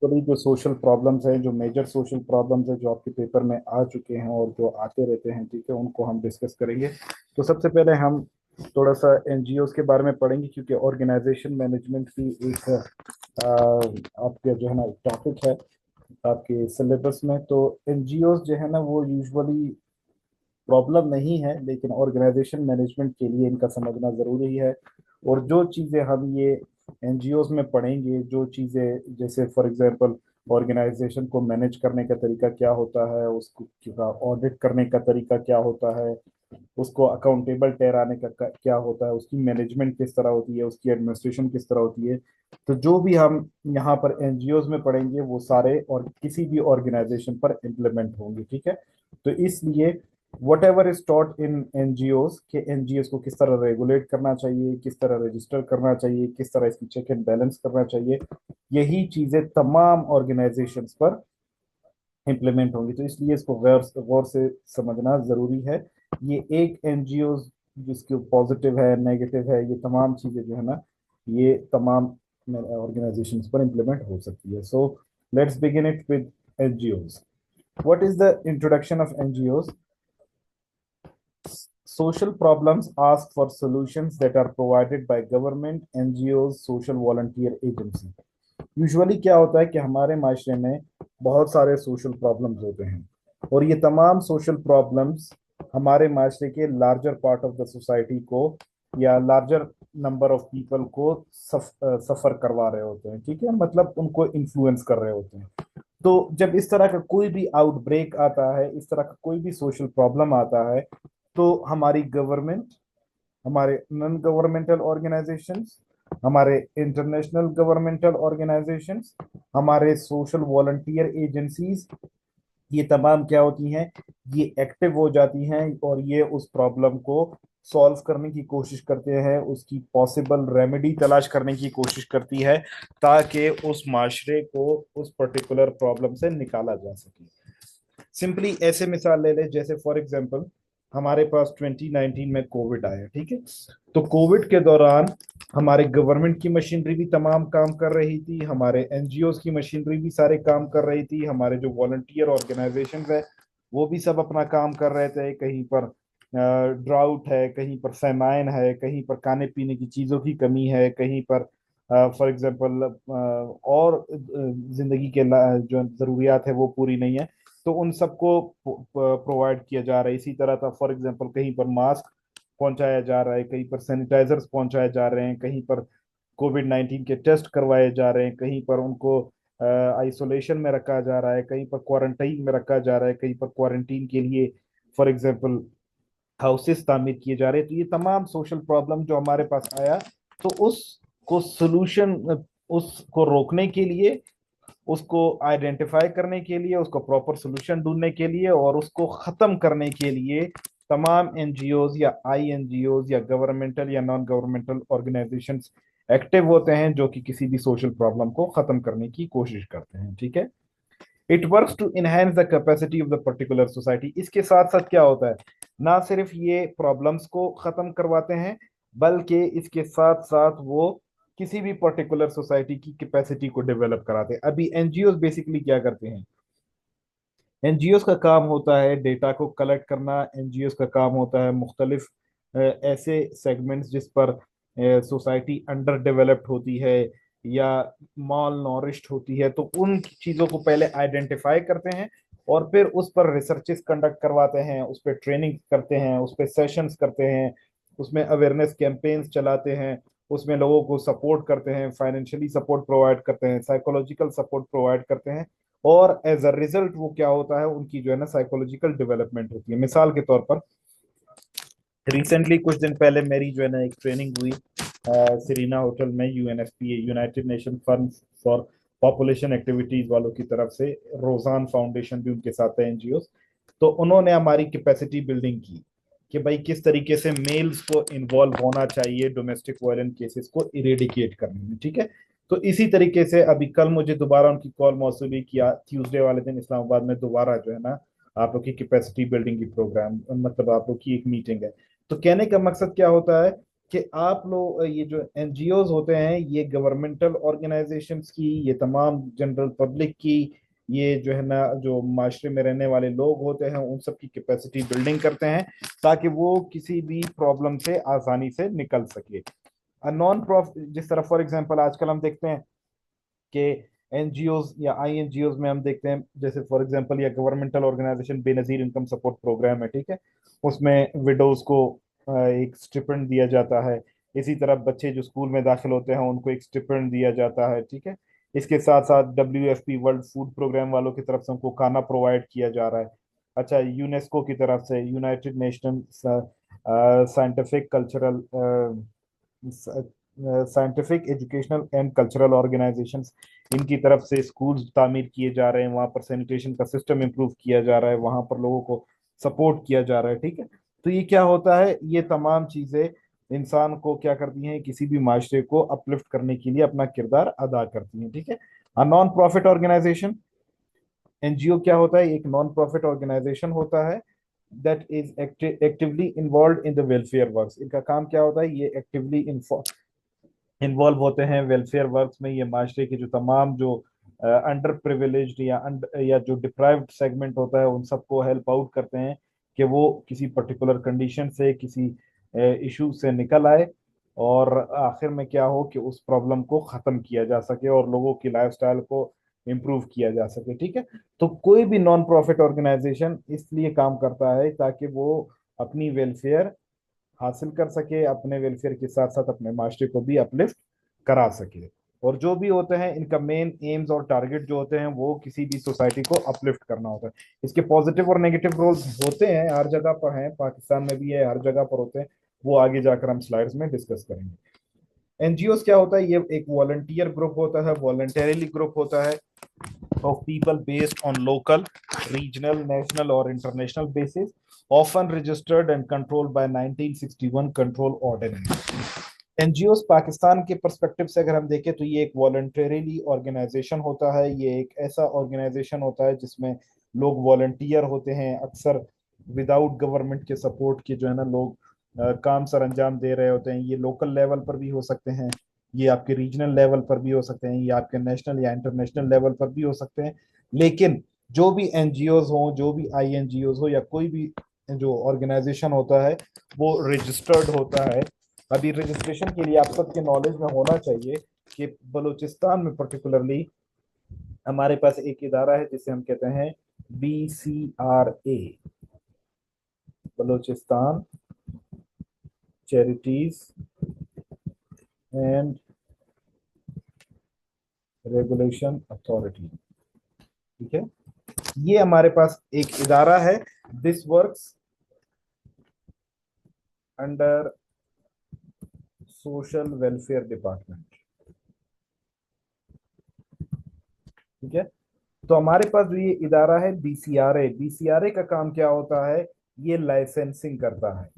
Usually जो social problems हैं, जो मेजर सोशल प्रॉब्लम्स हैं जो आपके पेपर में आ चुके हैं और जो आते रहते हैं, ठीक है, उनको हम डिस्कस करेंगे। तो सबसे पहले हम थोड़ा सा एनजीओज के बारे में पढ़ेंगे, क्योंकि ऑर्गेनाइजेशन मैनेजमेंट की एक आपके जो है ना टॉपिक है आपके सिलेबस में। तो एनजीओज जो है ना वो यूजुअली प्रॉब्लम नहीं है, लेकिन ऑर्गेनाइजेशन मैनेजमेंट के लिए इनका समझना ज़रूरी है। और जो चीज़ें हम ये एनजीओज में पढ़ेंगे, जो चीज़ें जैसे फॉर एग्जांपल ऑर्गेनाइजेशन को मैनेज करने का तरीका क्या होता है, उसको ऑडिट करने का तरीका क्या होता है, उसको अकाउंटेबल ठहराने का क्या होता है, उसकी मैनेजमेंट किस तरह होती है, उसकी एडमिनिस्ट्रेशन किस तरह होती है। तो जो भी हम यहाँ पर एनजीओज में पढ़ेंगे वो सारे और किसी भी ऑर्गेनाइजेशन पर इम्प्लीमेंट होंगे, ठीक है। तो इसलिए what ever is taught in NGOs के एनजीओज को किस तरह रेगुलेट करना चाहिए, किस तरह रजिस्टर करना चाहिए, किस तरह इसकी चेक एंड बैलेंस करना चाहिए, यही चीजें तमाम ऑर्गेनाइजेशंस पर इम्प्लीमेंट होंगी। तो इसलिए इसको गौर गौर से समझना जरूरी है। ये एक एनजीओ जिसके पॉजिटिव है, नेगेटिव है, ये तमाम चीजें जो है ना ये तमाम ऑर्गेनाइजेशंस पर इम्प्लीमेंट हो सकती है। So let's begin it with NGOs. What is the introduction of NGOs? Social problems ask for solutions that are provided by government, NGOs, social volunteer agency. Usually क्या होता है कि हमारे माशरे में बहुत सारे सोशल प्रॉब्लम्स होते हैं, और ये तमाम सोशल प्रॉब्लम्स हमारे माशरे के larger part of the society को या लार्जर नंबर ऑफ पीपल को सफर करवा रहे होते हैं, ठीक है, मतलब उनको इन्फ्लुएंस कर रहे होते हैं। तो जब इस तरह का कोई भी आउटब्रेक आता है, इस तरह का कोई भी सोशल प्रॉब्लम आता है, तो हमारी गवर्नमेंट, हमारे नॉन गवर्नमेंटल ऑर्गेनाइजेशंस, हमारे इंटरनेशनल गवर्नमेंटल ऑर्गेनाइजेशंस, हमारे सोशल वॉलंटियर एजेंसीज, ये तमाम क्या होती हैं, ये एक्टिव हो जाती हैं और ये उस प्रॉब्लम को सॉल्व करने की कोशिश करते हैं, उसकी पॉसिबल रेमेडी तलाश करने की कोशिश करती है, ताकि उस माशरे को उस पर्टिकुलर प्रॉब्लम से निकाला जा सके। सिंपली ऐसे मिसाल ले ले, जैसे फॉर एग्जांपल हमारे पास 2019 में कोविड आया, ठीक है। तो कोविड के दौरान हमारे गवर्नमेंट की मशीनरी भी तमाम काम कर रही थी, हमारे एनजीओज की मशीनरी भी सारे काम कर रही थी, हमारे जो वॉलंटियर ऑर्गेनाइजेशन है वो भी सब अपना काम कर रहे थे। कहीं पर ड्राउट है, कहीं पर फैमाइन है, कहीं पर खाने पीने की चीज़ों की कमी है, कहीं पर फॉर एग्जांपल और जिंदगी के जो ज़रूरियात है वो पूरी नहीं है, तो उन सबको प्रोवाइड किया जा रहा है। इसी तरह था, फॉर एग्जांपल कहीं पर मास्क पहुंचाया जा रहा है, कहीं पर सैनिटाइजर्स पहुंचाए जा रहे हैं, कहीं पर कोविड 19 के टेस्ट करवाए जा रहे हैं, कहीं पर उनको आइसोलेशन में रखा जा रहा है, कहीं पर क्वारंटाइन में रखा जा रहा है, कहीं पर क्वारंटीन के लिए फॉर एग्जांपल हाउसेस तामीर किए जा रहे हैं। तो ये तमाम सोशल प्रॉब्लम जो हमारे पास आया, तो उसको सोल्यूशन, उसको रोकने के लिए, उसको आइडेंटिफाई करने के लिए, उसको प्रॉपर सोल्यूशन ढूंढने के लिए और उसको खत्म करने के लिए तमाम एनजीओज या आईएनजीओज या गवर्नमेंटल या नॉन गवर्नमेंटल ऑर्गेनाइजेशंस एक्टिव होते हैं, जो कि किसी भी सोशल प्रॉब्लम को खत्म करने की कोशिश करते हैं, ठीक है। It works to enhance the capacity of the particular society. इसके साथ साथ क्या होता है, ना सिर्फ ये प्रॉब्लम्स को खत्म करवाते हैं, बल्कि इसके साथ साथ वो किसी भी पर्टिकुलर सोसाइटी की कैपेसिटी को डेवलप कराते हैं। अभी एनजीओ बेसिकली क्या करते हैं, एनजीओ का काम होता है डेटा को कलेक्ट करना, एनजीओ का काम होता है मुख्तलिफ ऐसे सेगमेंट्स जिस पर सोसाइटी अंडर डेवलप्ड होती है या मॉल नॉरिश्ड होती है, तो उन चीज़ों को पहले आइडेंटिफाई करते हैं और फिर उस पर रिसर्चेस कंडक्ट करवाते हैं, उस पर ट्रेनिंग करते हैं, उस पर सेशंस करते हैं, उसमें अवेयरनेस कैंपेन्स चलाते हैं, उसमें लोगों को सपोर्ट करते हैं, फाइनेंशियली सपोर्ट प्रोवाइड करते हैं, साइकोलॉजिकल सपोर्ट प्रोवाइड करते हैं। और एज अ रिजल्ट वो क्या होता है, उनकी जो है ना साइकोलॉजिकल डेवलपमेंट होती है। मिसाल के तौर पर रिसेंटली कुछ दिन पहले मेरी जो है ना एक ट्रेनिंग हुई सीरीना होटल में, UNFPA, United nation fund for population activities वालों की तरफ से, रोजान फाउंडेशन भी उनके साथ है, एनजीओ। तो उन्होंने हमारी कैपेसिटी बिल्डिंग की कि भाई किस तरीके से मेल्स को इन्वॉल्व होना चाहिए डोमेस्टिक वायलेंस केसेस को इरेडिकेट करने में, ठीक है। तो इसी तरीके से अभी कल मुझे दोबारा उनकी कॉल मौसूल हुई किया, ट्यूसडे वाले दिन इस्लामाबाद में दोबारा जो है ना आप लोग की कैपेसिटी बिल्डिंग की प्रोग्राम, मतलब आप लोग की एक मीटिंग है। तो कहने का मकसद क्या होता है कि आप लोग ये जो एनजीओज होते हैं ये गवर्नमेंटल ऑर्गेनाइजेशंस की, ये तमाम जनरल पब्लिक की, ये जो है ना जो माशरे में रहने वाले लोग होते हैं उन सब की कैपेसिटी बिल्डिंग करते हैं ताकि वो किसी भी प्रॉब्लम से आसानी से निकल सके। नॉन प्रॉफिट जिस तरह फॉर एग्जांपल आजकल हम देखते हैं कि एनजीओज या आईएनजीओज में हम देखते हैं, जैसे फॉर एग्जांपल या governmental organisation Benazir income support programme है, ठीक है, उसमें विडोज को एक स्टिपेंड दिया जाता है। इसी तरह बच्चे जो स्कूल में दाखिल होते हैं उनको एक स्टिपेंड दिया जाता है, ठीक है। इसके साथ साथ WFP वर्ल्ड फूड प्रोग्राम वालों की तरफ से उनको खाना प्रोवाइड किया जा रहा है। अच्छा, यूनेस्को की तरफ से United nation scientific cultural scientific educational and cultural organisations, इनकी तरफ से स्कूल्स तामीर किए जा रहे हैं, वहां पर सैनिटेशन का सिस्टम इंप्रूव किया जा रहा है, वहां पर लोगों को सपोर्ट किया जा रहा है, ठीक है। तो ये क्या होता है, ये तमाम चीजें इंसान को क्या करती हैं, किसी भी माशरे को अपलिफ्ट करने के लिए अपना किरदार अदा करती हैं, ठीक है। नॉन प्रॉफिट ऑर्गेनाइजेशन, एनजीओ क्या होता है, एक नॉन प्रॉफिट ऑर्गेनाइजेशन होता है that is actively involve in the welfare works. इनका काम क्या होता है, ये एक्टिवली इन्वॉल्व होते हैं वेलफेयर वर्क्स में। ये माशरे के जो तमाम जो अंडर प्रिविलेज्ड या जो डिप्राइव्ड सेगमेंट होता है उन सबको हेल्प आउट करते हैं कि वो किसी पर्टिकुलर कंडीशन से, किसी इशू से निकल आए और आखिर में क्या हो कि उस प्रॉब्लम को खत्म किया जा सके और लोगों की लाइफस्टाइल को इम्प्रूव किया जा सके, ठीक है। तो कोई भी नॉन प्रॉफिट ऑर्गेनाइजेशन इसलिए काम करता है ताकि वो अपनी वेलफेयर हासिल कर सके, अपने वेलफेयर के साथ साथ अपने माशरे को भी अपलिफ्ट करा सके। और जो भी होते हैं इनका मेन एम्स और टारगेट जो होते हैं वो किसी भी सोसाइटी को अपलिफ्ट करना होता है। इसके पॉजिटिव और नेगेटिव रोल्स होते हैं, हर जगह पर हैं, पाकिस्तान में भी है, हर जगह पर होते हैं। वो आगे जाकर हम स्लाइड्स में डिस्कस करेंगे। एनजीओ क्या होता है, ये एक वॉलंटियर ग्रुप होता है, वॉलंटरीली ग्रुप होता है of people based on local, regional, national or international basis, often registered and controlled by 1961 Control Ordinance। NGO Pakistan के पर्सपेक्टिव से अगर हम देखें तो ये एक वॉलंटरीली ऑर्गेनाइजेशन होता है। ये एक ऐसा ऑर्गेनाइजेशन होता है जिसमें लोग वॉलंटियर होते हैं, अक्सर विदाउट गवर्नमेंट के सपोर्ट के जो है ना लोग काम सर अंजाम दे रहे होते हैं। ये लोकल लेवल पर भी हो सकते हैं, ये आपके रीजनल लेवल पर भी हो सकते हैं, ये आपके नेशनल या इंटरनेशनल लेवल पर भी हो सकते हैं। लेकिन जो भी एनजीओज हो, जो भी आईएनजीओज हो या कोई भी जो ऑर्गेनाइजेशन होता है वो रजिस्टर्ड होता है। अभी रजिस्ट्रेशन के लिए आप सबके नॉलेज में होना चाहिए कि बलूचिस्तान में पर्टिकुलरली हमारे पास एक इदारा है जिसे हम कहते हैं BCRA, Balochistan charities and regulation authority, ठीक है। ये हमारे पास एक इदारा है, this works under social welfare department, ठीक है। तो हमारे पास जो ये इदारा है BCRA, BCRA का काम क्या होता है, ये लाइसेंसिंग करता है।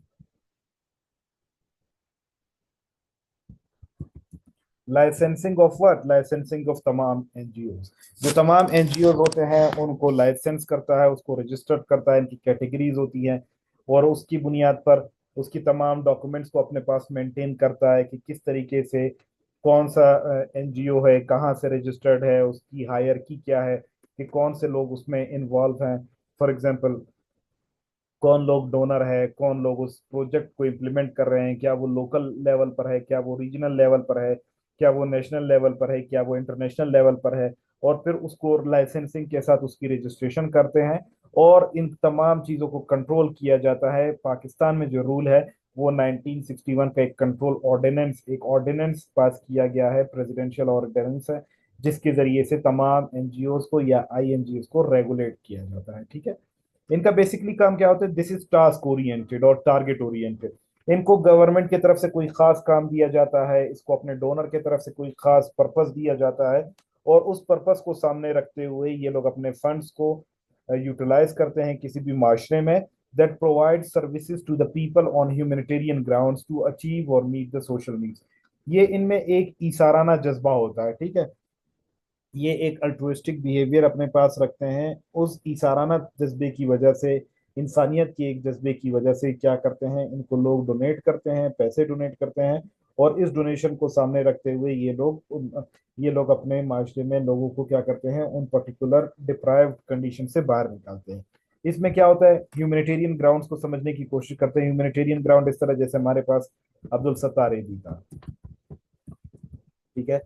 Licensing of what, licensing of तमाम एनजीओ, जो तमाम एनजीओ होते हैं उनको लाइसेंस करता है, उसको रजिस्टर्ड करता है, इनकी कैटेगरीज होती हैं और उसकी बुनियाद पर उसकी तमाम डॉक्यूमेंट्स को अपने पास मेंटेन करता है कि किस तरीके से कौन सा एनजीओ है, कहाँ से रजिस्टर्ड है, उसकी हायरकी क्या है, कि कौन से लोग उसमें इन्वॉल्व हैं। फॉर एग्जांपल कौन लोग डोनर है, कौन लोग उस प्रोजेक्ट को इम्प्लीमेंट कर रहे हैं, क्या वो लोकल लेवल पर है, क्या वो रीजनल लेवल पर है, क्या वो नेशनल लेवल पर है, क्या वो इंटरनेशनल लेवल पर है। और फिर उसको लाइसेंसिंग के साथ उसकी रजिस्ट्रेशन करते हैं और इन तमाम चीज़ों को कंट्रोल किया जाता है। पाकिस्तान में जो रूल है वो 1961 का एक कंट्रोल ऑर्डिनेंस, एक ऑर्डिनेंस पास किया गया है, प्रेसिडेंशियल ऑर्डिनेंस है, जिसके जरिए से तमाम एनजीओ को या आईएनजीओ को रेगुलेट किया जाता है, ठीक है। इनका बेसिकली काम क्या होता है, दिस इज टास्क ओरिएंटेड और टारगेट ओरिएंटेड। इनको गवर्नमेंट की तरफ से कोई खास काम दिया जाता है, इसको अपने डोनर की तरफ से कोई खास पर्पस दिया जाता है और उस पर्पस को सामने रखते हुए ये लोग अपने फंड्स को यूटिलाइज करते हैं किसी भी माशरे में that provide services to the people on humanitarian grounds to achieve or meet the social needs। ये इनमें एक इसाराना जज्बा होता है, ठीक है। ये एक अल्ट्रुइस्टिक बिहेवियर अपने पास रखते हैं, उस इसाराना जज्बे की वजह से इंसानियत की एक जज्बे की वजह से क्या करते हैं, इनको लोग डोनेट करते हैं, पैसे डोनेट करते हैं, और इस डोनेशन को सामने रखते हुए ये लोग अपने माशरे में लोगों को क्या करते हैं, उन पर्टिकुलर डिप्राइव्ड कंडीशन से बाहर निकालते हैं। इसमें क्या होता है, ह्यूमैनिटेरियन ग्राउंड्स को समझने की कोशिश करते हैं। ह्यूमैनिटेरियन ग्राउंड इस तरह, जैसे हमारे पास अब्दुल सत्तार एदी था, ठीक है।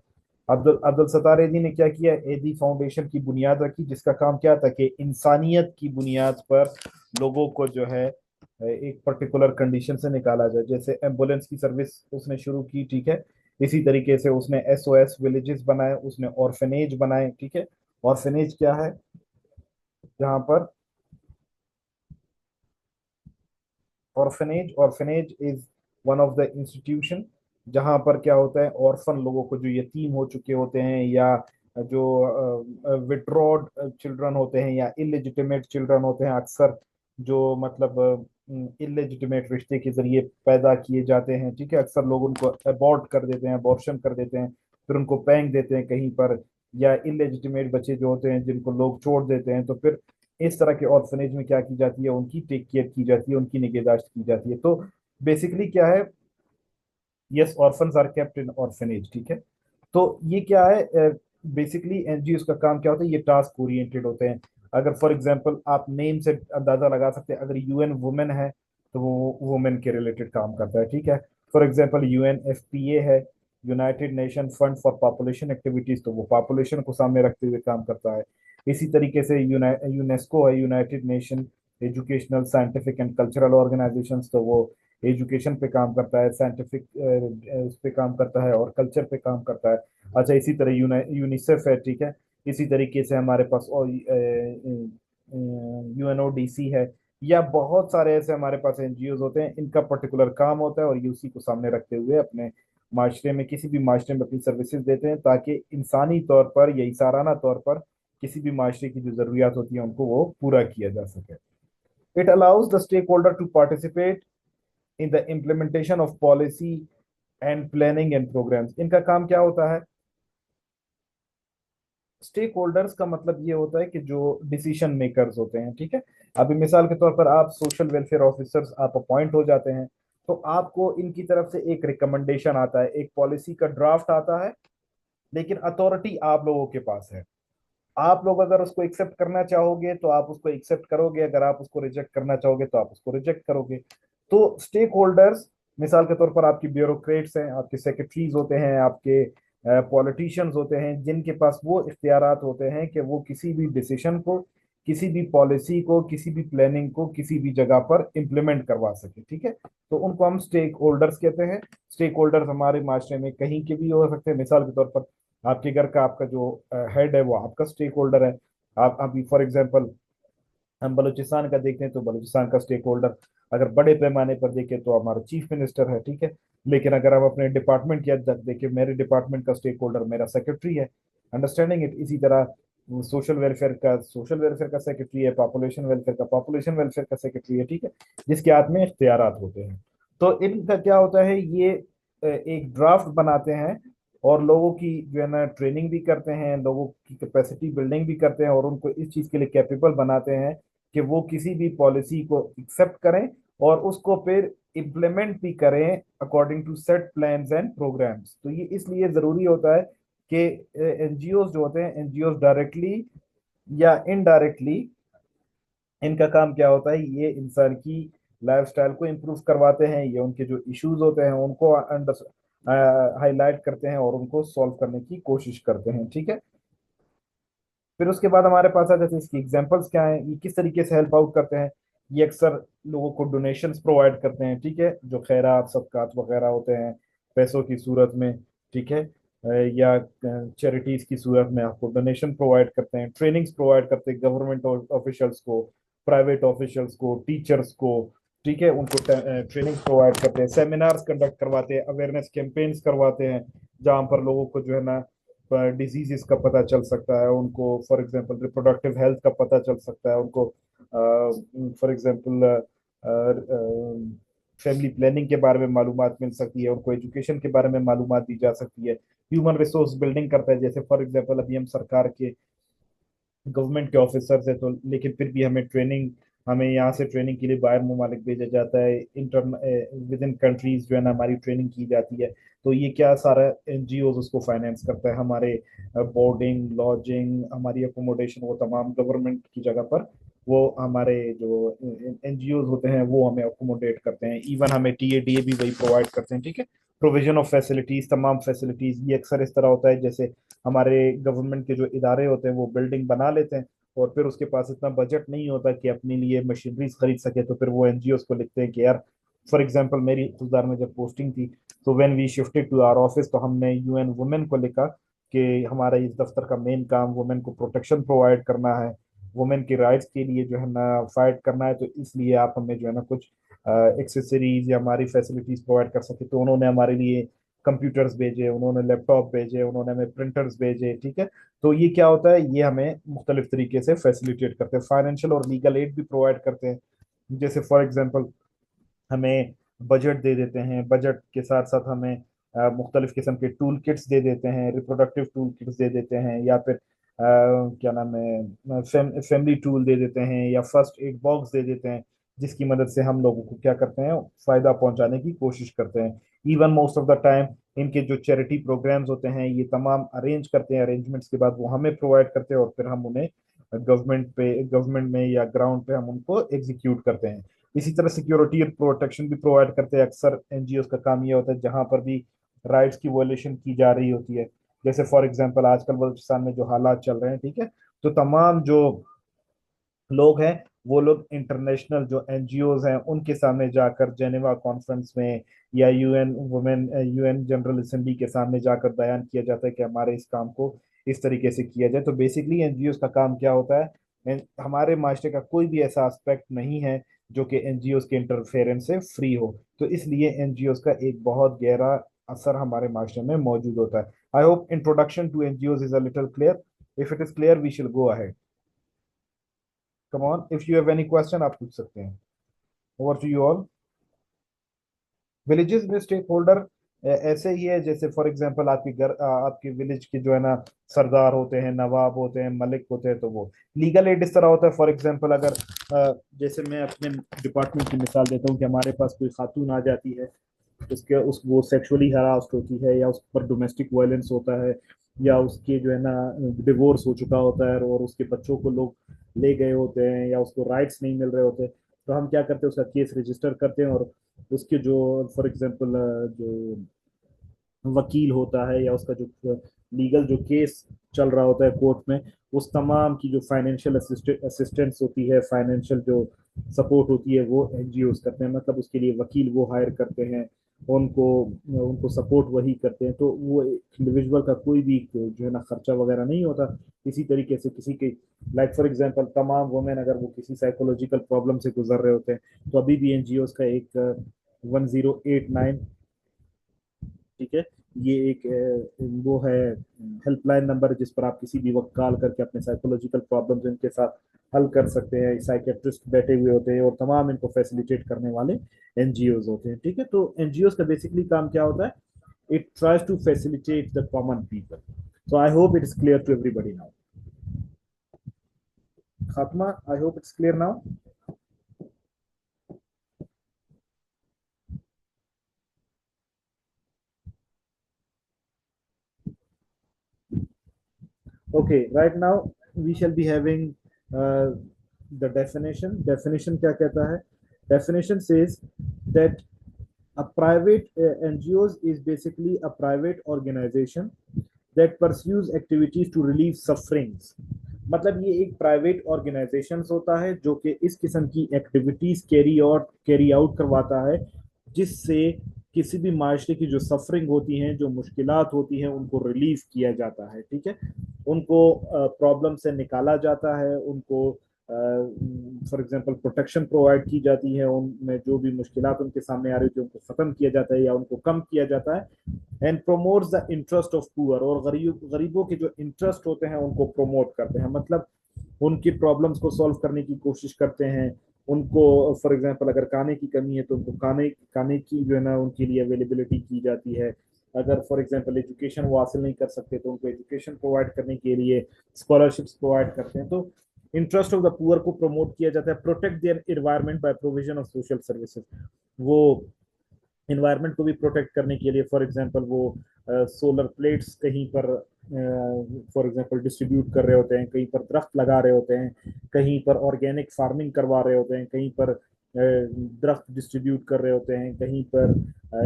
अब्दुल अब्दुल सत्तार एदी ने क्या किया, एदी फाउंडेशन की बुनियाद रखी, जिसका काम क्या था कि इंसानियत की बुनियाद पर लोगों को जो है एक पर्टिकुलर कंडीशन से निकाला जाए। जैसे एम्बुलेंस की सर्विस उसने शुरू की, ठीक है। इसी तरीके से उसने एसओएस विलेजेस बनाए, उसने ऑर्फनेज बनाए, ठीक है। ऑर्फनेज क्या है, जहां पर orphanage orphanage is one of the institution जहां पर क्या होता है, ऑर्फन लोगों को, जो यतीम हो चुके होते हैं, या जो विड्रॉड चिल्ड्रन होते हैं, या इलेजिटिमेट चिल्ड्रन होते हैं, अक्सर जो मतलब इलेजिटिमेट रिश्ते के जरिए पैदा किए जाते हैं, ठीक है। अक्सर लोग उनको अबॉर्ट कर देते हैं, अबॉर्शन कर देते हैं, फिर उनको फेंक देते हैं कहीं पर, या इलेजिटिमेट बच्चे जो होते हैं जिनको लोग छोड़ देते हैं, तो फिर इस तरह के ऑर्फनेज में क्या की जाती है, उनकी टेक केयर की जाती है, उनकी निगहदाश्त की जाती है। तो बेसिकली क्या है, yes, orphans are kept in orphanage, ठीक है। तो ये क्या है, बेसिकली एनजीओ का काम क्या होता है, ये टास्क ओरिएंटेड होते हैं। अगर फॉर एग्जांपल आप नेम से अंदाजा लगा सकते हैं, अगर यूएन वुमेन है तो वो वुमेन के रिलेटेड काम करता है, ठीक है। फॉर एग्जांपल यूएनएफपीए है, United nation fund for population activities, तो वो पॉपुलेशन को सामने रखते हुए काम करता है। इसी तरीके से यूनेस्को है, United nation educational scientific and cultural organisations, तो वो एजुकेशन पे काम करता है, साइंटिफिक उस पे काम करता है, और कल्चर पे काम करता है। अच्छा, इसी तरह यूनिसेफ है, ठीक है। इसी तरीके से हमारे पास और यूएनओडीसी है, या बहुत सारे ऐसे हमारे पास एनजीओ होते हैं, इनका पर्टिकुलर काम होता है, और ये उसी को सामने रखते हुए अपने माशरे में, किसी भी माशरे में अपनी सर्विसेज देते हैं, ताकि इंसानी तौर पर या इसाराना तौर पर किसी भी माशरे की जो जरूरियात होती है उनको वो पूरा किया जा सके। It allows the stakeholder to participate in the implementation of policy and planning and programmes. इनका काम क्या होता है, स्टेक होल्डर्स का मतलब ये होता है कि जो डिसीजन मेकर्स होते हैं, ठीक है। अभी मिसाल के तौर पर आप सोशल वेलफेयर ऑफिसर्स आप अपॉइंट हो जाते हैं, तो आपको इनकी तरफ से एक रिकमेंडेशन आता है, एक पॉलिसी का ड्राफ्ट आता है, लेकिन अथॉरिटी आप लोगों के पास है। आप लोग अगर उसको एक्सेप्ट करना चाहोगे तो आप उसको एक्सेप्ट करोगे, अगर आप उसको रिजेक्ट करना चाहोगे तो आप उसको रिजेक्ट करोगे। तो स्टेक होल्डर्स मिसाल के तौर पर आपकी ब्यूरोक्रेट्स हैं, आपके सेक्रेटरीज होते हैं, आपके पॉलिटिशियंस होते हैं, जिनके पास वो इख्तियारात होते हैं कि वो किसी भी डिसीजन को, किसी भी पॉलिसी को, किसी भी प्लानिंग को किसी भी जगह पर इम्प्लीमेंट करवा सके, ठीक है। तो उनको हम स्टेक होल्डर्स कहते हैं। स्टेक होल्डर्स हमारे माशरे में कहीं के भी हो सकते हैं। मिसाल के तौर पर आपके घर का आपका जो हेड है वो आपका स्टेक होल्डर है। आप अभी फॉर एग्जांपल हम बलूचिस्तान का देखते हैं तो बलूचिस्तान का स्टेक होल्डर अगर बड़े पैमाने पर देखें तो हमारा चीफ मिनिस्टर है, ठीक है। लेकिन अगर हम अपने डिपार्टमेंट की हद तक देखें, मेरे डिपार्टमेंट का स्टेक होल्डर मेरा सेक्रेटरी है, अंडरस्टैंडिंग इट। इसी तरह सोशल वेलफेयर का सेक्रेटरी है, पॉपुलेशन वेलफेयर का सेक्रेटरी है, ठीक है, जिसके हाथ में इख्तियारात होते हैं। तो इनका क्या होता है, ये एक ड्राफ्ट बनाते हैं, और लोगों की जो है ना ट्रेनिंग भी करते हैं, लोगों की कैपेसिटी बिल्डिंग भी करते हैं, और उनको इस चीज के लिए कैपेबल बनाते हैं कि वो किसी भी पॉलिसी को एक्सेप्ट करें और उसको फिर इम्प्लीमेंट भी करें according to set plans and programmes. तो ये इसलिए जरूरी होता है कि एनजीओ जो होते हैं, एनजीओ डायरेक्टली या इनडायरेक्टली, इनका काम क्या होता है, ये इंसान की लाइफस्टाइल को इम्प्रूव करवाते हैं, ये उनके जो इश्यूज होते हैं उनको हाईलाइट करते हैं और उनको सॉल्व करने की कोशिश करते हैं, ठीक है। फिर उसके बाद हमारे पास आ जाते हैं इसकी एग्जांपल्स क्या हैं, ये किस तरीके से हेल्प आउट करते हैं। ये अक्सर लोगों को डोनेशंस प्रोवाइड करते हैं, ठीक है, जो खैरात सदकात वगैरह होते हैं पैसों की सूरत में, ठीक है, या चैरिटीज की सूरत में आपको डोनेशन प्रोवाइड करते हैं, ट्रेनिंग्स प्रोवाइड करते हैं गवर्नमेंट ऑफिशियल्स को, प्राइवेट ऑफिशियल्स को, टीचर्स को, ठीक है, उनको ट्रेनिंग प्रोवाइड करते हैं, सेमिनार्स कंडक्ट करवाते हैं, अवेयरनेस कैंपेन्स करवाते हैं, जहाँ पर लोगों को जो है ना डिजीजेस का पता चल सकता है, उनको फॉर एग्जांपल रिप्रोडक्टिव हेल्थ का पता चल सकता है, उनको फॉर एग्जांपल फैमिली प्लानिंग के बारे में मालूमात मिल सकती है, उनको एजुकेशन के बारे में मालूमात दी जा सकती है। ह्यूमन रिसोर्स बिल्डिंग करता है, जैसे फॉर एग्जांपल अभी हम सरकार के गवर्नमेंट के ऑफिसर्स है, तो लेकिन फिर भी हमें ट्रेनिंग हमें यहाँ से ट्रेनिंग के लिए बाहर ममालिक भेजा जाता है, इंटर विद इन कंट्रीज जो है ना हमारी ट्रेनिंग की जाती है। तो ये क्या सारा एनजीओ उसको फाइनेंस करता है, हमारे बोर्डिंग लॉजिंग हमारी अकोमोडेशन वो तमाम गवर्नमेंट की जगह पर वो हमारे जो एनजीओ होते हैं वो हमें अकोमोडेट करते हैं। इवन हमें टीएडीए भी वही प्रोवाइड करते हैं, ठीक है। प्रोविजन ऑफ फैसिलिटीज, तमाम फैसिलिटीज ये अक्सर इस तरह होता है जैसे हमारे गवर्नमेंट के जो इदारे होते हैं वो बिल्डिंग बना लेते हैं और फिर उसके पास इतना बजट नहीं होता कि अपने लिए मशीनरीज खरीद सके, तो फिर वो एनजीओ को लिखते हैं कि यार, फॉर एग्जांपल मेरी खुलदार में जब पोस्टिंग थी तो when we shifted to our office तो हमने यूएन वुमेन को लिखा कि हमारा इस दफ्तर का मेन काम वुमेन को प्रोटेक्शन प्रोवाइड करना है, वुमेन के राइट्स के लिए जो है ना फाइट करना है, तो इसलिए आप हमें जो है ना कुछ एक्सेसरीज या हमारी फैसिलिटीज प्रोवाइड कर सके। तो उन्होंने हमारे लिए कंप्यूटर्स भेजे, उन्होंने लैपटॉप भेजे, उन्होंने हमें प्रिंटर्स भेजे, ठीक है। तो ये क्या होता है, ये हमें मुख्तलिफ तरीके से फैसिलिटेट करते हैं, फाइनेंशियल और लीगल एड भी प्रोवाइड करते हैं। जैसे फॉर एग्जांपल हमें बजट दे देते हैं, बजट के साथ साथ हमें मुख्तलिफ किस्म के टूल किट्स दे देते हैं, रिप्रोडक्टिव टूल किट्स दे देते हैं, या फिर क्या नाम है फैमिली टूल दे देते हैं, या फर्स्ट एड बॉक्स दे देते हैं, जिसकी मदद से हम लोगों को क्या करते हैं, फायदा पहुंचाने की कोशिश करते हैं। Even most of the time इनके जो चैरिटी प्रोग्राम्स होते हैं ये तमाम अरेंज करते हैं, अरेंजमेंट्स के बाद वो हमें प्रोवाइड करते हैं और फिर हम उन्हें गवर्नमेंट में या ग्राउंड पे हम उनको एग्जीक्यूट करते हैं। इसी तरह सिक्योरिटी और प्रोटेक्शन भी प्रोवाइड करते हैं। अक्सर एनजीओ का काम ये होता है जहां पर भी राइट्स की वॉयलेशन की जा रही होती है, जैसे फॉर एग्जांपल आजकल बलूचिस्तान में जो हालात चल रहे हैं, ठीक है, तो तमाम जो लोग हैं वो लोग इंटरनेशनल जो एनजीओज हैं उनके सामने जाकर जेनेवा कॉन्फ्रेंस में या यूएन जनरल असेंबली के सामने जाकर बयान किया जाता है कि हमारे इस काम को इस तरीके से किया जाए। तो बेसिकली एनजीओज का काम क्या होता है, हमारे माशरे का कोई भी ऐसा एस्पेक्ट नहीं है जो कि एनजीओज के इंटरफेरेंस से फ्री हो। तो इसलिए एनजीओज का एक बहुत गहरा असर हमारे माशरे में मौजूद होता है। I hope introduction to NGOs is a little clear. If it is clear we shall go ahead. Come on, if you have any question आप पूछ सकते हैं। Over to you all. Villages में स्टेक होल्डर ऐसे ही है जैसे for example आपके विलेज के जो है ना सरदार होते हैं, नवाब होते हैं, मलिक होते हैं, तो वो लीगल एड इस तरह होता है। फॉर एग्जांपल अगर जैसे मैं अपने डिपार्टमेंट की मिसाल देता हूँ कि हमारे पास कोई खातून आ जाती है, उसके उस वो सेक्सुअली हरास्ड होती है या उस पर डोमेस्टिक वायलेंस होता है, या उसके जो है ना डिवोर्स हो चुका होता है और उसके बच्चों को लोग ले गए होते हैं या उसको राइट्स नहीं मिल रहे होते, तो हम क्या करते हैं, उसका केस रजिस्टर करते हैं और उसके जो फॉर एग्जांपल जो वकील होता है या उसका जो लीगल जो केस चल रहा होता है कोर्ट में, उस तमाम की जो फाइनेंशियल असिस्टेंस होती है, फाइनेंशियल जो सपोर्ट होती है वो एनजीओ करते हैं। मतलब उसके लिए वकील वो हायर करते हैं, उनको उनको सपोर्ट वही करते हैं, तो वो इंडिविजुअल का कोई भी जो है ना खर्चा वगैरह नहीं होता। इसी तरीके से किसी के लाइक फॉर एग्जांपल तमाम वुमेन अगर वो किसी साइकोलॉजिकल प्रॉब्लम से गुजर रहे होते हैं तो अभी भी एनजीओ का एक 1089, ठीक है, ये एक वो है हेल्पलाइन नंबर जिस पर आप किसी भी वक्त कॉल करके अपने साइकोलॉजिकल प्रॉब्लम्स इनके साथ हल कर सकते हैं। साइकेट्रिस्ट बैठे हुए होते हैं और तमाम इनको फैसिलिटेट करने वाले एनजीओज होते हैं, ठीक है। तो एनजीओज का बेसिकली काम क्या होता है, it tries to facilitate the common people. So I hope it is clear to everybody now. खात्मा, I hope it's clear now. Okay, right now we shall be having the definition. Definition क्या कहता है? Definition says that a private NGOs is basically a private organization that pursues activities to relieve sufferings. मतलब ये एक private organisation होता है जो कि इस किस्म की एक्टिविटीज कैरी आउट करवाता है जिससे किसी भी माशरे की जो सफरिंग होती हैं, जो मुश्किलात होती हैं, उनको रिलीव किया जाता है, ठीक है। उनको प्रॉब्लम से निकाला जाता है, उनको फॉर एग्जांपल प्रोटेक्शन प्रोवाइड की जाती है, उनमें जो भी मुश्किलात उनके सामने आ रही थी उनको खत्म किया जाता है या उनको कम किया जाता है। And promotes the interest of poor, और गरीबों के जो इंटरेस्ट होते हैं उनको प्रोमोट करते हैं, मतलब उनकी प्रॉब्लम्स को सॉल्व करने की कोशिश करते हैं। उनको फॉर एग्जांपल अगर खाने की कमी है तो उनको खाने खाने की जो है ना उनके लिए अवेलेबिलिटी की जाती है। अगर फॉर एग्जांपल एजुकेशन वो हासिल नहीं कर सकते तो उनको एजुकेशन प्रोवाइड करने के लिए स्कॉलरशिप्स प्रोवाइड करते हैं। तो इंटरेस्ट ऑफ द पुअर को प्रमोट किया जाता है, protect their environment bye provision of social services, वो इन्वायरमेंट को भी प्रोटेक्ट करने के लिए फॉर एग्जांपल वो सोलर प्लेट्स कहीं पर फॉर एग्जांपल डिस्ट्रीब्यूट कर रहे होते हैं, कहीं पर दरख्त लगा रहे होते हैं, कहीं पर ऑर्गेनिक फार्मिंग करवा रहे होते हैं, कहीं पर दरख्त डिस्ट्रीब्यूट कर रहे होते हैं, कहीं पर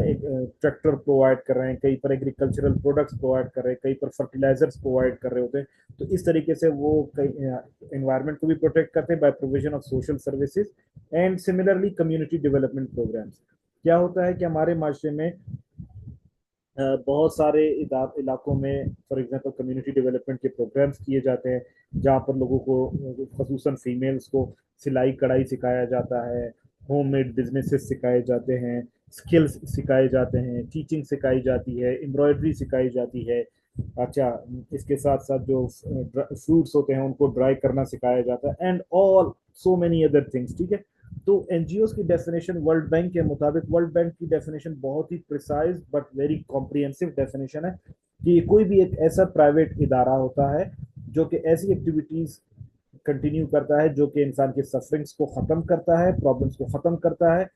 एक ट्रैक्टर प्रोवाइड कर रहे हैं, कहीं पर एग्रीकल्चरल प्रोडक्ट्स प्रोवाइड कर रहे हैं, कहीं पर फर्टिलाइजर्स प्रोवाइड कर रहे होते हैं। तो इस तरीके से वो एनवायरमेंट को भी प्रोटेक्ट करते हैं by provision of social services. And similarly community development programmes, क्या होता है कि हमारे माशरे में बहुत सारे इलाकों में फॉर एग्जांपल कम्युनिटी डेवलपमेंट के प्रोग्राम्स किए जाते हैं, जहाँ पर लोगों को खसूसन फीमेल्स को सिलाई कढ़ाई सिखाया जाता है, होममेड बिजनेसेस सिखाए जाते हैं, स्किल्स सिखाए जाते हैं, टीचिंग सिखाई जाती है, एम्ब्रॉयडरी सिखाई जाती है। अच्छा, इसके साथ साथ जो फ्रूट्स होते हैं उनको ड्राई करना सिखाया जाता है, and all so many other things. ठीक है, तो एनजीओ की डेफिनेशन वर्ल्ड बैंक के मुताबिक, वर्ल्ड बैंक की डेफिनेशन बहुत ही precise but very comprehensive definition है कि कोई भी एक ऐसा प्राइवेट इदारा होता है जो कि ऐसी एक्टिविटीज कंटिन्यू करता है जो कि इंसान के सफरिंग्स को खत्म करता है, प्रॉब्लम्स को खत्म करता है,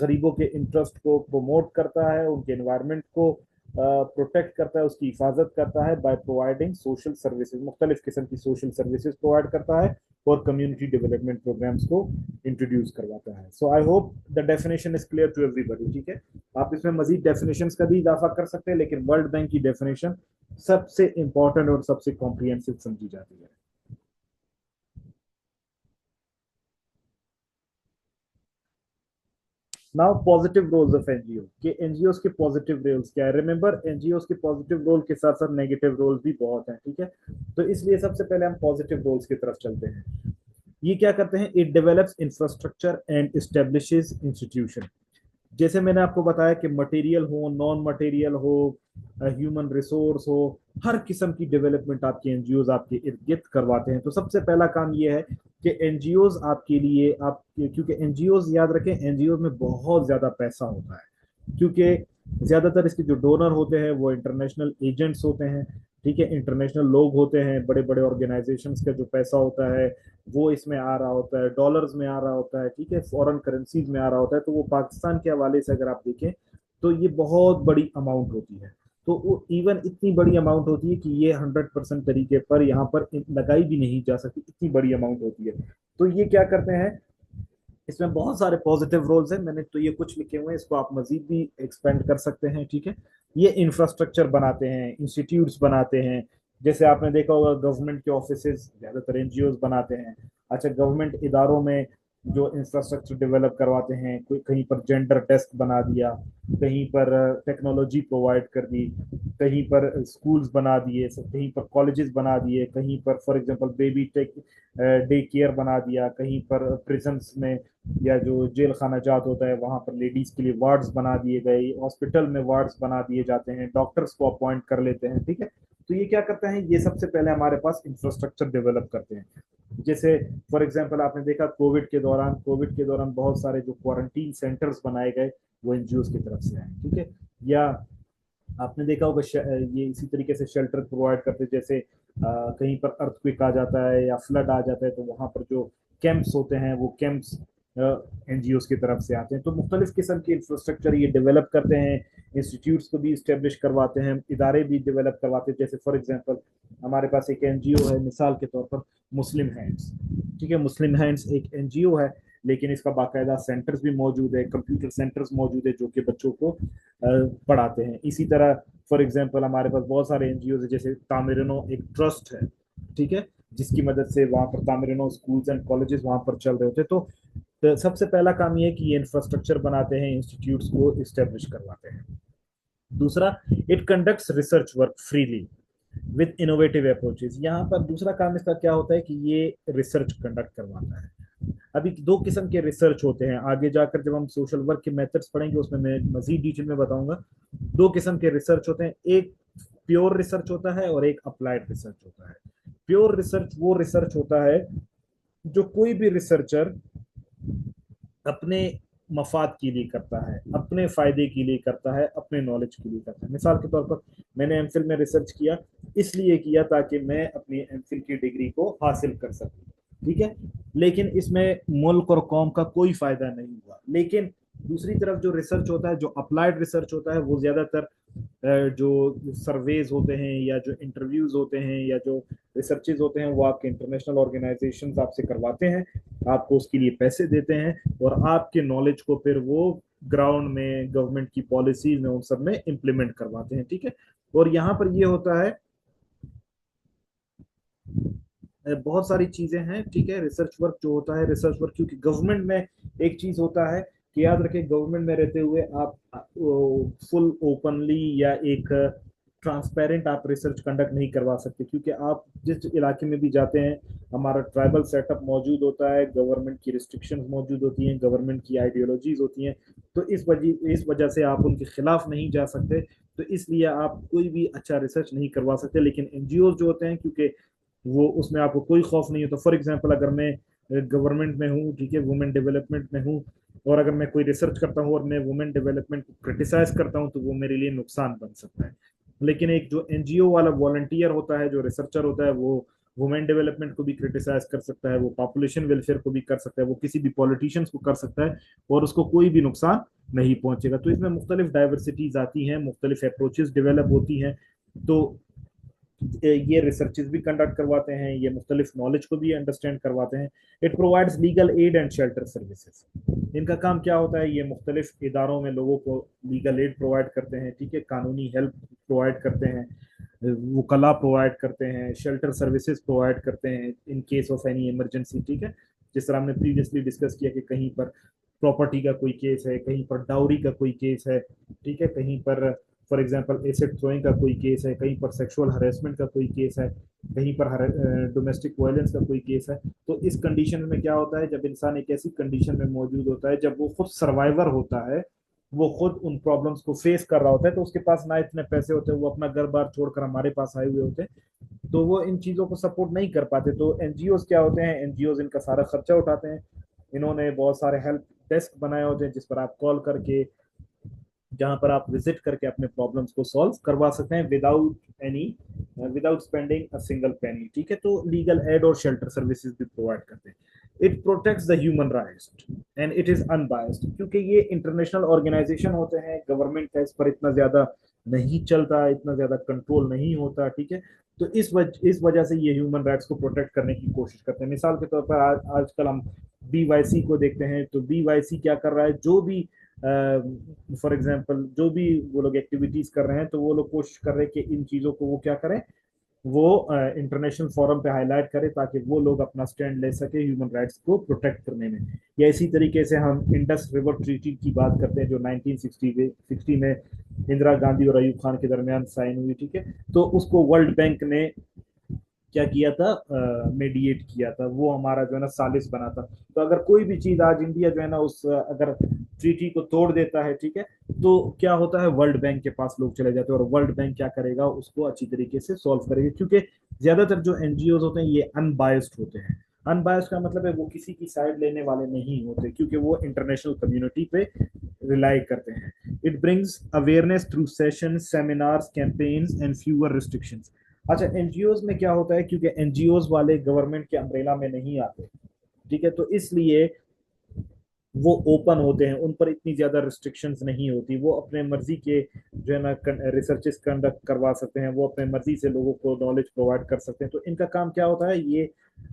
गरीबों के इंटरेस्ट को प्रमोट करता है, उनके एनवायरनमेंट को प्रोटेक्ट करता है, उसकी हिफाजत करता है बाय प्रोवाइडिंग सोशल सर्विसेज, मुख्तलिफ किस्म की सोशल सर्विसेज प्रोवाइड करता है और कम्युनिटी डेवलपमेंट प्रोग्राम्स को इंट्रोड्यूस करवाता है। So I hope the definition is clear to everybody. ठीक है, आप इसमें मजीद डेफिनेशन का भी इजाफा कर सकते हैं, लेकिन वर्ल्ड बैंक की डेफिनेशन सबसे इंपॉर्टेंट और सबसे कॉम्प्रिहेंसिव समझी जाती है। Now positive roles of NGO, कि एनजीओ के पॉजिटिव रोल्स क्या है। रिमेंबर, एनजीओ के पॉजिटिव रोल के साथ साथ नेगेटिव रोल्स भी बहुत हैं। ठीक है, तो इसलिए सबसे पहले हम पॉजिटिव रोल्स की तरफ चलते हैं। ये क्या करते हैं, it develops infrastructure and establishes institution. जैसे मैंने आपको बताया कि मटेरियल हो, नॉन मटेरियल हो, ह्यूमन रिसोर्स हो, हर किस्म की डेवलपमेंट आपके एनजीओ आपके इर्द गिर्द करवाते हैं। तो सबसे पहला काम यह है कि एनजीओ आपके लिए, आप क्योंकि एनजीओ, याद रखें, एनजीओ में बहुत ज्यादा पैसा होता है, क्योंकि ज्यादातर इसके जो डोनर होते हैं वो इंटरनेशनल एजेंट्स होते हैं। ठीक है, इंटरनेशनल लोग होते हैं, बड़े बड़े ऑर्गेनाइजेशंस का जो पैसा होता है वो इसमें आ रहा होता है, डॉलर्स में आ रहा होता है, ठीक है, फॉरेन करेंसीज में आ रहा होता है। तो वो पाकिस्तान के हवाले से अगर आप देखें तो ये बहुत बड़ी अमाउंट होती है। तो वो इवन इतनी बड़ी अमाउंट होती है कि ये 100% तरीके पर यहाँ पर लगाई भी नहीं जा सकती, इतनी बड़ी अमाउंट होती है। तो ये क्या करते हैं, इसमें बहुत सारे पॉजिटिव रोल्स हैं, मैंने तो ये कुछ लिखे हुए हैं, इसको आप मजीद भी एक्सपेंड कर सकते हैं। ठीक है, ये इंफ्रास्ट्रक्चर बनाते हैं, इंस्टीट्यूट्स बनाते हैं। जैसे आपने देखा होगा गवर्नमेंट के ऑफिसेज ज्यादातर एनजीओ बनाते हैं। अच्छा, गवर्नमेंट इदारों में जो इंफ्रास्ट्रक्चर डेवलप करवाते हैं, कोई कहीं पर जेंडर डेस्क बना दिया, कहीं पर टेक्नोलॉजी प्रोवाइड कर दी, कहीं पर स्कूल्स बना दिए, कहीं पर कॉलेजेस बना दिए, कहीं पर for example baby take day care बना दिया, कहीं पर प्रिजन्स में या जो जेल खाना जात होता है वहां पर लेडीज के लिए वार्ड्स बना दिए गए, हॉस्पिटल में वार्ड्स बना दिए जाते हैं, डॉक्टर्स को अपॉइंट कर लेते हैं। ठीक है, तो ये क्या करते हैं, ये सबसे पहले हमारे पास इंफ्रास्ट्रक्चर डेवलप करते हैं। जैसे फॉर एग्जांपल आपने देखा कोविड के दौरान बहुत सारे जो क्वारंटीन सेंटर्स बनाए गए वो एनजीओ की तरफ से आए। ठीक है, या आपने देखा होगा ये इसी तरीके से शेल्टर प्रोवाइड करते, जैसे कहीं पर अर्थक्वेक आ जाता है या फ्लड आ जाता है तो वहां पर जो कैंप्स होते हैं वो कैंप्स एनजीओ की तरफ से आते हैं। तो मुख्तलिफ किस्म के इंफ्रास्ट्रक्चर ये डेवलप करते हैं, इंस्टीट्यूट्स को भी इस्टेब्लिश करवाते हैं, इदारे भी डेवलप करवाते हैं। जैसे फॉर एग्जांपल हमारे पास एक एनजीओ है, मिसाल के तौर पर मुस्लिम हैंड्स। ठीक है, मुस्लिम हैंड्स एक एनजीओ है, लेकिन इसका बाकायदा सेंटर्स भी मौजूद है, कंप्यूटर सेंटर्स मौजूद है जो कि बच्चों को पढ़ाते हैं। इसी तरह फॉर एग्जांपल हमारे पास बहुत सारे एनजीओ है, जैसे तामिरनो एक ट्रस्ट है, ठीक है, जिसकी मदद से वहां पर तामिरनो स्कूल्स एंड कॉलेजेस वहां पर चल रहे होते। तो सबसे पहला काम ये है कि ये इंफ्रास्ट्रक्चर बनाते हैं, इंस्टीट्यूट्स को इस्टेब्लिश करवाते हैं। दूसरा, it conducts research work freely with innovative approaches. यहाँ पर दूसरा काम इसका क्या होता है कि ये रिसर्च कंडक्ट करवाता है। अभी दो किस्म के रिसर्च होते हैं, आगे जाकर जब हम सोशल वर्क के मेथड्स पढ़ेंगे उसमें मैं मजीद डिटेल में बताऊंगा। दो किस्म के रिसर्च होते हैं, एक प्योर रिसर्च होता है और एक अप्लाइड रिसर्च होता है। प्योर रिसर्च वो रिसर्च होता है जो कोई भी रिसर्चर अपने मफाद के लिए करता है, अपने फायदे के लिए करता है, अपने नॉलेज के लिए करता है। मिसाल के तौर पर मैंने एमफिल में रिसर्च किया, इसलिए किया ताकि मैं अपनी एमफिल की डिग्री को हासिल कर सकूं। ठीक है। लेकिन इसमें मुल्क और कौम का कोई फायदा नहीं हुआ। लेकिन दूसरी तरफ जो रिसर्च होता है, जो अप्लाइड रिसर्च होता है, वो ज्यादातर जो सर्वेज होते हैं या जो इंटरव्यूज होते हैं या जो रिसर्चेज होते हैं, वो आपके इंटरनेशनल ऑर्गेनाइजेशंस आपसे करवाते हैं, आपको उसके लिए पैसे देते हैं, और आपके नॉलेज को फिर वो ग्राउंड में गवर्नमेंट की पॉलिसीज में उन सब में इम्प्लीमेंट करवाते हैं। ठीक है। और यहाँ पर ये होता है, बहुत सारी चीजें हैं। ठीक है। रिसर्च वर्क जो होता है, रिसर्च वर्क, क्योंकि गवर्नमेंट में एक चीज होता है कि याद रखें, गवर्नमेंट में रहते हुए आप फुल ओपनली या एक ट्रांसपेरेंट आप रिसर्च कंडक्ट नहीं करवा सकते, क्योंकि आप जिस इलाके में भी जाते हैं, हमारा ट्राइबल सेटअप मौजूद होता है, गवर्नमेंट की रिस्ट्रिक्शंस मौजूद होती हैं, गवर्नमेंट की आइडियोलॉजीज होती हैं। तो इस वजह से आप उनके खिलाफ नहीं जा सकते। तो इसलिए आप कोई भी अच्छा रिसर्च नहीं करवा सकते। लेकिन एनजीओ जो होते हैं, क्योंकि वो उसमें आपको कोई खौफ नहीं होता। फॉर एग्जाम्पल, अगर मैं गवर्नमेंट में हूँ, ठीक है, वुमेन डेवलपमेंट में हूँ, और अगर मैं कोई रिसर्च करता हूँ और मैं वुमेन डेवलपमेंट को क्रिटिसाइज करता हूँ, तो वो मेरे लिए नुकसान बन सकता है। लेकिन एक जो एनजीओ वाला वॉलंटियर होता है, जो रिसर्चर होता है, वो वुमेन डेवलपमेंट को भी क्रिटिसाइज कर सकता है, वो पॉपुलेशन वेलफेयर को भी कर सकता है, वो किसी भी पॉलिटिशियंस को कर सकता है, और उसको कोई भी नुकसान नहीं पहुंचेगा। तो इसमें मुख्तलिफ डाइवर्सिटीज आती हैं, मुख्तलिफ अप्रोचेस डेवलप होती हैं। तो ये रिसर्चेज भी कंडक्ट करवाते हैं, ये मुख्तलिफ नॉलेज को भी अंडरस्टैंड करवाते हैं। It provides legal aid and shelter services. इनका काम क्या होता है, ये मुख्तलिफ इदारों में लोगों को लीगल एड प्रोवाइड करते हैं, ठीक है, कानूनी हेल्प प्रोवाइड करते हैं, वकला प्रोवाइड करते हैं, शेल्टर सर्विसेज प्रोवाइड करते हैं in case of any emergency. ठीक है। जिस तरह हमने प्रीवियसली डिस्कस किया कि कहीं पर प्रॉपर्टी का कोई केस है, कहीं पर डाउरी का कोई केस है, ठीक है, कहीं पर फॉर एग्जांपल एसिड थ्रोइंग का कोई केस है, कहीं पर सेक्सुअल हरेसमेंट का कोई केस है, कहीं पर डोमेस्टिक वायलेंस का कोई केस है। तो इस कंडीशन में क्या होता है, जब इंसान एक ऐसी कंडीशन में मौजूद होता है, जब वो खुद सर्वाइवर होता है, वो खुद उन प्रॉब्लम्स को फेस कर रहा होता है, तो उसके पास ना इतने पैसे होते हैं, वो अपना घर बार छोड़कर हमारे पास आए हुए होते हैं, तो वो इन चीजों को सपोर्ट नहीं कर पाते। तो एनजीओ क्या होते हैं, एनजीओ इनका सारा खर्चा उठाते हैं। इन्होंने बहुत सारे हेल्प डेस्क बनाए होते हैं, जिस पर आप कॉल करके, जहां पर आप विजिट करके अपने प्रॉब्लम्स को सॉल्व करवा सकते हैं without spending a single penny. ठीक है। तो लीगल एड और शेल्टर सर्विसेज भी प्रोवाइड करते हैं। It protects the human rights and it is unbiased, क्योंकि ये इंटरनेशनल ऑर्गेनाइजेशन होते हैं, गवर्नमेंट का इस पर इतना ज्यादा नहीं चलता, इतना ज्यादा कंट्रोल नहीं होता। ठीक है। तो इस वजह से ये ह्यूमन राइट्स को प्रोटेक्ट करने की कोशिश करते हैं। मिसाल के तौर पर आजकल हम बीवाईसी को देखते हैं, तो बीवाईसी क्या कर रहा है, जो भी फॉर एग्जांपल जो भी वो लोग एक्टिविटीज कर रहे हैं, तो वो लोग कोशिश कर रहे हैं कि इन चीजों को वो क्या करें, वो इंटरनेशनल फोरम पे हाईलाइट करें, ताकि वो लोग अपना स्टैंड ले सके ह्यूमन राइट्स को प्रोटेक्ट करने में। या इसी तरीके से हम इंडस रिवर ट्रीटी की बात करते हैं, जो 1960 में इंदिरा गांधी और अयूब खान के दरमियान साइन हुई। ठीक है। तो उसको वर्ल्ड बैंक ने क्या किया था, मेडिएट किया था, वो हमारा जो है ना सालिस बना था। तो अगर कोई भी चीज आज इंडिया जो है ना उस अगर ट्रीटी को तोड़ देता है, ठीक है, तो क्या होता है, वर्ल्ड बैंक के पास लोग चले जाते हैं, और वर्ल्ड बैंक क्या करेगा, उसको अच्छी तरीके से सॉल्व करेगा। क्योंकि ज्यादातर जो एनजीओ होते हैं, ये अनबायस्ड होते हैं। अनबायस्ड का मतलब है वो किसी की साइड लेने वाले नहीं होते, क्योंकि वो इंटरनेशनल कम्युनिटी पे रिलाई करते हैं। It brings awareness through session, seminars, campaigns and fewer restrictions. अच्छा, एनजीओ में क्या होता है, क्योंकि एनजीओ वाले गवर्नमेंट के अम्ब्रेला में नहीं आते, ठीक है, तो इसलिए वो ओपन होते हैं, उन पर इतनी ज्यादा रिस्ट्रिक्शंस नहीं होती, वो अपने मर्जी के जो है ना रिसर्चेस कंडक्ट करवा सकते हैं, वो अपने मर्जी से लोगों को नॉलेज प्रोवाइड कर सकते हैं। तो इनका काम क्या होता है, ये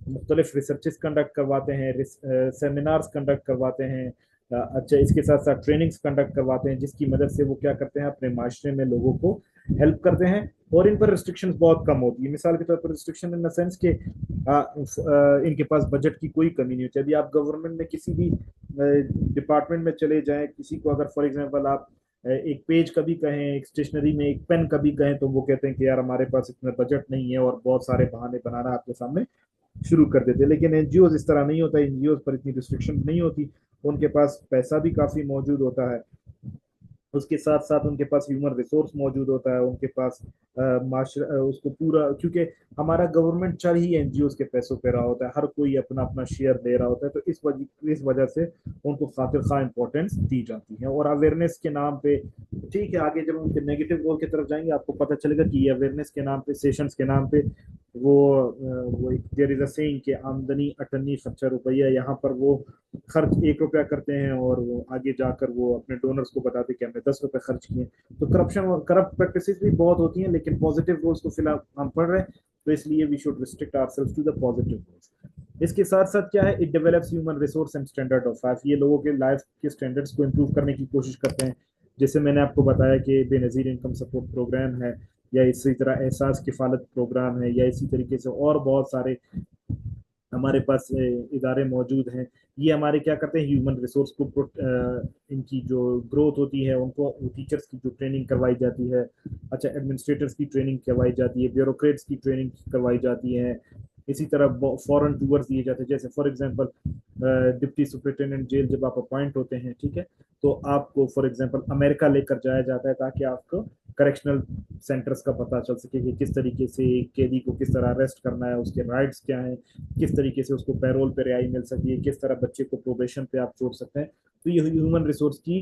मुख्तलिफ रिसर्चेस कंडक्ट करवाते हैं, सेमिनार्स कंडक्ट करवाते हैं, अच्छा, इसके साथ साथ ट्रेनिंग्स कंडक्ट करवाते हैं, जिसकी मदद से वो क्या करते हैं, अपने माशरे में लोगों को हेल्प करते हैं। और इन पर रिस्ट्रिक्शंस बहुत कम होती है। मिसाल के तौर पर रिस्ट्रिक्शन इन द सेंस के इनके पास बजट की कोई कमी नहीं होती। अभी आप गवर्नमेंट में किसी भी डिपार्टमेंट में चले जाएं, किसी को अगर फॉर एग्जांपल आप एक पेज कभी कहें, एक स्टेशनरी में एक पेन कभी कहें, तो वो कहते हैं कि यार हमारे पास इतना बजट नहीं है, और बहुत सारे बहाने बनाना आपके सामने शुरू कर देते हैं। लेकिन एनजीओ इस तरह नहीं होता, एनजीओ पर इतनी रिस्ट्रिक्शन नहीं होती, उनके पास पैसा भी काफी मौजूद होता है, उसके साथ साथ उनके पास ह्यूमन रिसोर्स मौजूद होता है, उनके पास उसको पूरा, क्योंकि हमारा गवर्नमेंट चल ही एनजीओ के पैसों पे रहा होता है, हर कोई अपना अपना शेयर दे रहा होता है, तो इस वजह से उनको खातिर खा इंपॉर्टेंस दी जाती है। और अवेयरनेस के नाम पे, ठीक है, आगे जब उनके नेगेटिव रोल की तरफ जाएंगे, आपको पता चलेगा कि ये अवेयरनेस के नाम पे, सेशंस के नाम पे वो एक देयर इज अ सेइंग कि आमदनी अठन्नी खर्चा रुपया, यहाँ पर वो खर्च 1 रुपया करते हैं और वो आगे जाकर वो अपने डोनर्स को बताते हैं कि हमने 10 रुपए खर्च किए। तो करप्शन और करप्ट प्रैक्टिसेस भी बहुत होती हैं, लेकिन पॉजिटिव रोल्स को फिलहाल हम पढ़ रहे हैं, तो इसलिए we should restrict ourselves to the positive roles. इसके साथ साथ क्या है, it develops human resource and standard of life, ये लोगों के लाइफ के स्टैंडर्ड्स को इम्प्रूव करने की कोशिश करते हैं। जैसे मैंने आपको बताया कि बेनजीर इनकम सपोर्ट प्रोग्राम है, या इसी तरह एहसास किफालत प्रोग्राम है, या इसी तरीके से और बहुत सारे हमारे पास इदारे मौजूद हैं। ये हमारे क्या करते हैं, ह्यूमन रिसोर्स को इनकी जो ग्रोथ होती है उनको, टीचर्स की जो ट्रेनिंग करवाई जाती है, अच्छा एडमिनिस्ट्रेटर्स की ट्रेनिंग करवाई जाती है, ब्यूरोक्रेट्स की ट्रेनिंग करवाई जाती है। इसी तरह फॉरेन टूर्स दिए जाते हैं, जैसे for example deputy superintendent jail जब आप अपॉइंट होते हैं, ठीक है, तो आपको फॉर एग्जांपल अमेरिका लेकर जाया जाता है ताकि आपको करेक्शनल सेंटर्स का पता चल सके कि किस तरीके से कैदी को किस तरह अरेस्ट करना है, उसके राइट्स क्या हैं, किस तरीके से उसको पैरोल पे रिहाई मिल सकती है, किस तरह बच्चे को प्रोबेशन पे आप छोड़ सकते हैं। तो ये ह्यूमन रिसोर्स की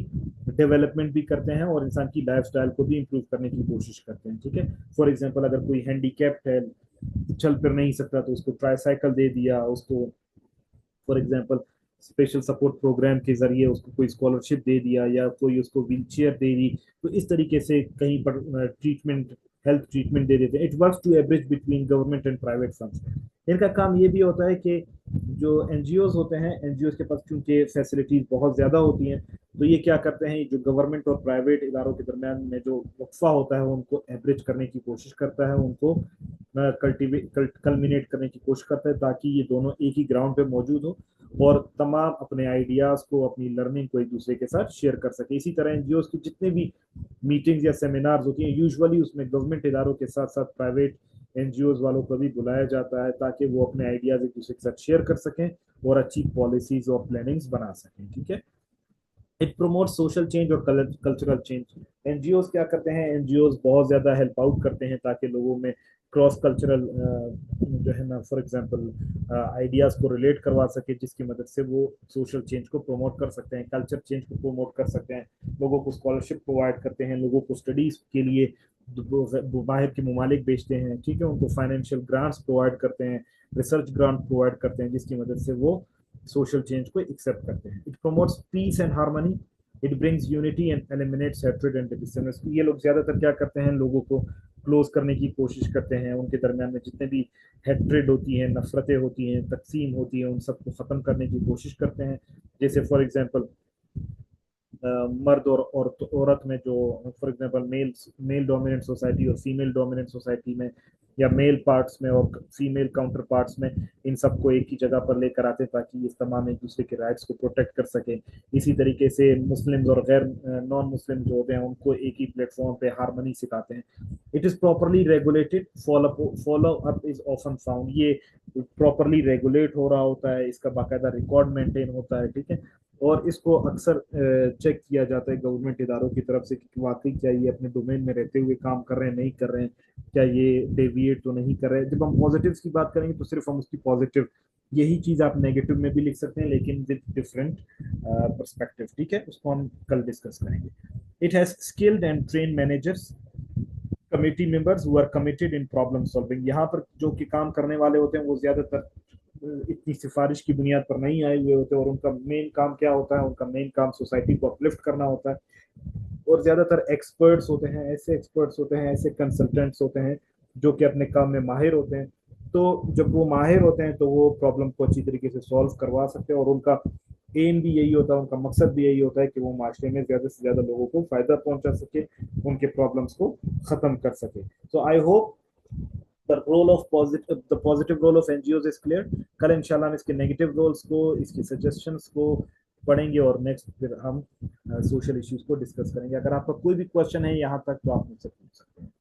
डेवलपमेंट भी करते हैं और इंसान की लाइफ स्टाइल को भी इम्प्रूव करने की कोशिश करते हैं, ठीक है। फॉर एग्जाम्पल अगर कोई हैंडीकैप्ड है, चल फिर नहीं सकता, तो उसको ट्राईसाइकिल दे दिया, उसको for example special support programme के जरिए उसको कोई स्कॉलरशिप दे दिया, या कोई उसको व्हील चेयर दे दी, तो इस तरीके से कहीं पर ट्रीटमेंट, हेल्थ ट्रीटमेंट दे देते हैं। It works to average between government and private funds. इनका काम ये भी होता है कि जो एनजीओज होते हैं, एनजीओज के पास चूंकि फैसिलिटीज बहुत ज्यादा होती हैं, तो ये क्या करते हैं, जो गवर्नमेंट और प्राइवेट इदारों के दरमियान में जो वक्फा होता है उनको एवरेज करने की कोशिश करता है, उनको कल्मिनेट करने की कोशिश करता है, ताकि ये दोनों एक ही ग्राउंड पे मौजूद हो और तमाम अपने आइडियाज को, अपनी लर्निंग को एक दूसरे के साथ शेयर कर सके। इसी तरह एनजीओ की जितने भी मीटिंग्स या सेमिनार्स होती हैं, यूजुअली उसमें गवर्नमेंट इदारों के साथ साथ प्राइवेट एनजीओ वालों को भी बुलाया जाता है, ताकि वो अपने आइडियाज एक दूसरे के साथ शेयर कर सकें और अच्छी पॉलिसीज और प्लानिंग्स बना सकें, ठीक है। इट प्रोमोट सोशल चेंज और कल्चरल चेंज। एनजीओ क्या करते हैं, एनजीओ बहुत ज्यादा हेल्प आउट करते हैं ताकि लोगों में क्रॉस कल्चरल जो है ना, फॉर एग्जांपल आइडियाज को रिलेट करवा सके, जिसकी मदद से वो सोशल चेंज को प्रमोट कर सकते हैं, कल्चर चेंज को प्रमोट कर सकते हैं, लोगों को स्कॉलरशिप प्रोवाइड करते हैं, लोगों को स्टडीज के लिए बाहर के ममालिक भेजते हैं, ठीक है, उनको फाइनेंशियल ग्रांट्स प्रोवाइड करते हैं, रिसर्च ग्रांट प्रोवाइड करते हैं, जिसकी मदद से वो सोशल चेंज को एक्सेप्ट करते हैं। It promotes peace and harmony, it brings unity and eliminates hatred and division. ये लोग ज्यादातर क्या करते हैं, लोगों को क्लोज करने की कोशिश करते हैं, उनके दरमियान में जितने भी हैट्रेड होती हैं, नफरतें होती हैं, तकसीम होती है, उन सबको खत्म करने की कोशिश करते हैं। जैसे फॉर एग्जांपल मर्द और औरत में जो for example male male dominant society और फीमेल डोमिनेंट सोसाइटी में, या मेल पार्ट्स में और फीमेल काउंटर पार्ट्स में, इन सबको एक ही जगह पर लेकर आते हैं ताकि ये तमाम एक दूसरे के राइट्स को प्रोटेक्ट कर सके। इसी तरीके से मुस्लिम्स और गैर नॉन मुस्लिम जो होते हैं उनको एक ही प्लेटफॉर्म पे हारमोनी सिखाते हैं। It is properly regulated, follow up is often found, ये प्रॉपरली रेगुलेट हो रहा होता है, इसका बाकायदा रिकॉर्ड मेंटेन होता है, ठीक है। और इसको अक्सर चेक किया जाता है गवर्नमेंट इदारों की तरफ से कि वाकई क्या ये अपने डोमेन में रहते हुए काम कर रहे हैं, नहीं कर रहे हैं, क्या ये डेविएट तो नहीं कर रहे हैं। जब हम पॉजिटिव्स की बात करेंगे तो सिर्फ हम उसकी पॉजिटिव, यही चीज आप नेगेटिव में भी लिख सकते हैं लेकिन विद डिफरेंट पर्सपेक्टिव, ठीक है, उसको हम कल डिस्कस करेंगे। It has skilled and train managers, committee members who are committed in problem solving. यहाँ पर जो कि काम करने वाले होते हैं वो ज्यादातर इतनी सिफारिश की बुनियाद पर नहीं आए हुए होते, और उनका मेन काम क्या होता है, उनका मेन काम सोसाइटी को अपलिफ्ट करना होता है। और ज्यादातर एक्सपर्ट्स होते हैं, ऐसे एक्सपर्ट्स होते हैं, ऐसे कंसल्टेंट्स होते हैं जो कि अपने काम में माहिर होते हैं। तो जब वो माहिर होते हैं तो वो प्रॉब्लम को अच्छी तरीके से सॉल्व करवा सकते हैं, और उनका एम भी यही होता है, उनका मकसद भी यही होता है कि वो माशरे में ज्यादा से ज्यादा लोगों को फायदा पहुंचा सके, उनके प्रॉब्लम्स को खत्म कर सके। तो I hope the positive role of NGOs is clear। कल इंशाल्लाह हम इसके नेगेटिव रोल्स को, इसकी सजेशंस को पढ़ेंगे, और नेक्स्ट फिर हम सोशल इश्यूज को डिस्कस करेंगे। अगर आपका कोई भी क्वेश्चन है यहाँ तक तो आप मुझसे पूछ सकते हैं।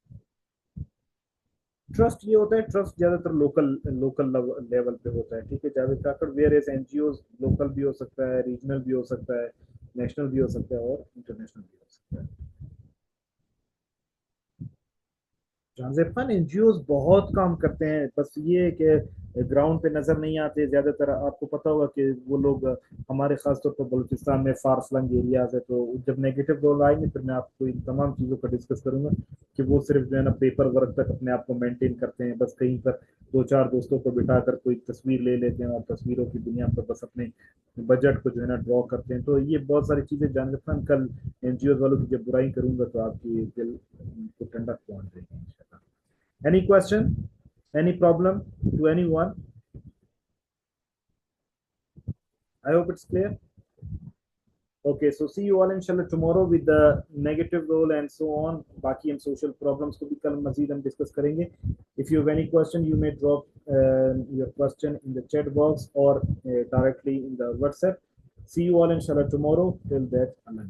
ट्रस्ट ये होता है, ट्रस्ट ज्यादातर लोकल लोकल लेवल पे होता है, ठीक है, जावेद काकड़। वेयर एज एनजीओ लोकल भी हो सकता है, रीजनल भी हो सकता है, नेशनल भी हो सकता है और इंटरनेशनल भी हो सकता है। ट्रांजेक्शन एनजीओ बहुत काम करते हैं, बस ये कि ग्राउंड पे नजर नहीं आते ज्यादातर। आपको पता होगा कि वो लोग हमारे खासतौर पर बलूचिस्तान में फार फ्लंग एरियाज है, तो जब नेगेटिव रोल आएंगे फिर मैं आपको इन तमाम चीज़ों का डिस्कस करूंगा कि वो सिर्फ जो है ना पेपर वर्क तक अपने आप को मेंटेन करते हैं, बस कहीं पर दो चार दोस्तों को बिठाकर कोई तस्वीर ले लेते हैं और तस्वीरों की बुनियाद पर बस अपने बजट को जो है ना ड्रॉ करते हैं। तो ये बहुत सारी चीजें जान रखना, कल एनजीओ वालों की जब बुराई करूंगा तो आपकी दिल को ठंडक पहुंच जाएगी इंशाल्लाह। Any question, any problem to anyone? I hope it's clear. Okay, so see you all inshallah tomorrow with the negative role and so on. बाकी हम social problems को भी कल मजीद हम discuss करेंगे. If you have any question, you may drop your question in the chat box or directly in the WhatsApp. See you all inshallah tomorrow. Till that, Allah